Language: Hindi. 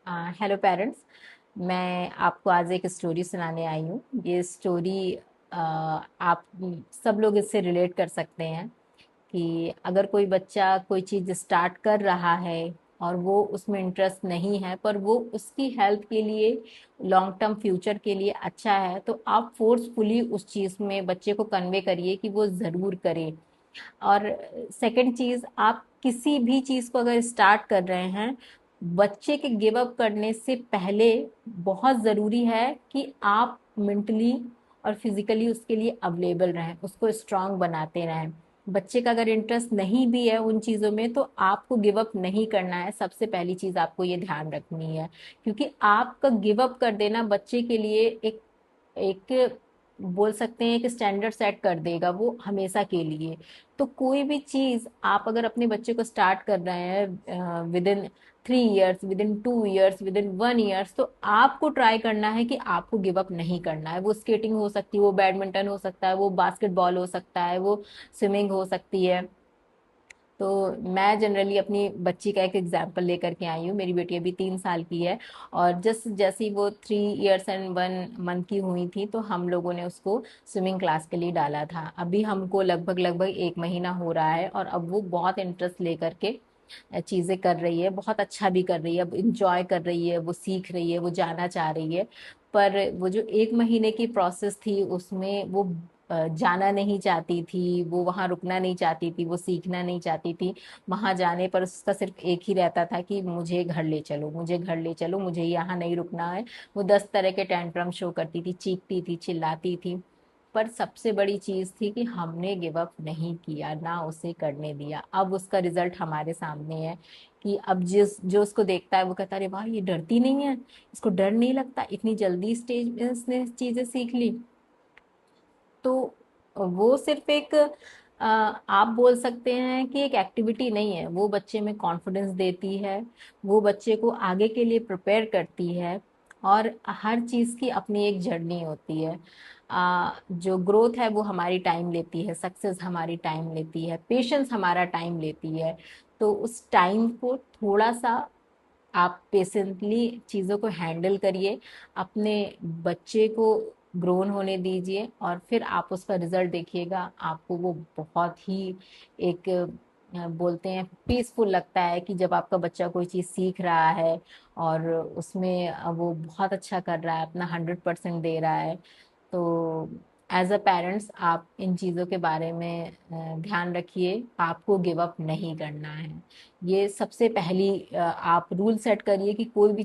Hello parents. मैं आपको आज एक स्टोरी सुनाने आई हूँ। ये स्टोरी आप सब लोग इससे रिलेट कर सकते हैं कि अगर कोई बच्चा कोई चीज़ स्टार्ट कर रहा है और वो उसमें इंटरेस्ट नहीं है, पर वो उसकी हेल्प के लिए, लॉन्ग टर्म फ्यूचर के लिए अच्छा है, तो आप फोर्सफुली उस चीज़ में बच्चे को कन्वे करिए कि वो ज़रूर करे। और सेकंड चीज, आप किसी भी चीज को अगर स्टार्ट कर रहे हैं, बच्चे के गिव अप करने से पहले बहुत जरूरी है कि आप मेंटली और फिजिकली उसके लिए अवेलेबल रहें, उसको स्ट्रांग बनाते रहें। बच्चे का अगर इंटरेस्ट नहीं भी है उन चीज़ों में, तो आपको गिव अप नहीं करना है। सबसे पहली चीज़ आपको ये ध्यान रखनी है, क्योंकि आपका गिव अप कर देना बच्चे के लिए एक एक बोल सकते हैं एक स्टैंडर्ड सेट कर देगा वो हमेशा के लिए। तो कोई भी चीज आप अगर अपने बच्चे को स्टार्ट कर रहे हैं with in 3 years, with in 2 years, with in 1 years, तो आपको ट्राई करना है कि आपको गिव अप नहीं करना है। वो स्केटिंग हो सकती है, वो बैडमिंटन हो सकता है, वो बास्केटबॉल हो सकता है, वो स्विमिंग हो सकती है। तो मैं जनरली अपनी बच्ची का एक एग्जांपल लेकर के आई हूँ। मेरी बेटी अभी 3 साल की है, और जस्ट जैसी वो 3 इयर्स एंड 1 मंथ की हुई थी, तो हम लोगों ने उसको स्विमिंग क्लास के लिए डाला था। अभी हमको लगभग लगभग 1 महीना हो रहा है, और अब वो बहुत इंटरेस्ट लेकर के चीजें कर रही है, बहुत अच्छा भी कर रही है, अब इंजॉय कर रही है, वो सीख रही है, वो जाना चाह रही है। पर वो जो 1 महीने की प्रोसेस थी, उसमें वो जाना नहीं चाहती थी, वो वहां रुकना नहीं चाहती थी, वो सीखना नहीं चाहती थी। वहां जाने पर उसका सिर्फ एक ही रहता था कि मुझे घर ले चलो, मुझे घर ले चलो, मुझे यहाँ नहीं रुकना है। वो 10 तरह के टेंट्रम शो करती थी, चीखती थी, चिल्लाती थी। पर सबसे बड़ी चीज थी कि हमने गिव अप नहीं किया, ना उसे करने दिया। अब उसका रिजल्ट हमारे सामने है कि अब जिस जो उसको देखता है वो कहता है, अरे वाह, ये डरती नहीं है, इसको डर नहीं लगता, इतनी जल्दी स्टेज में इसने चीजें सीख ली। तो वो सिर्फ एक आप बोल सकते हैं कि एक एक्टिविटी नहीं है, वो बच्चे में कॉन्फिडेंस देती है, वो बच्चे को आगे के लिए प्रिपेयर करती है। और हर चीज़ की अपनी एक जर्नी होती है। जो ग्रोथ है वो हमारी टाइम लेती है, सक्सेस हमारी टाइम लेती है, पेशेंस हमारा टाइम लेती है। तो उस टाइम को थोड़ा सा आप पेशेंटली चीज़ों को हैंडल करिए, अपने बच्चे को ग्रोन होने दीजिए, और फिर आप उसका रिजल्ट देखिएगा। आपको वो बहुत ही एक बोलते हैं पीसफुल लगता है कि जब आपका बच्चा कोई चीज़ सीख रहा है और उसमें वो बहुत अच्छा कर रहा है, अपना 100% दे रहा है। तो एज अ पेरेंट्स आप इन चीज़ों के बारे में ध्यान रखिए, आपको गिव अप नहीं करना है। ये सबसे पहली आप रूल सेट करिए कि कोई भी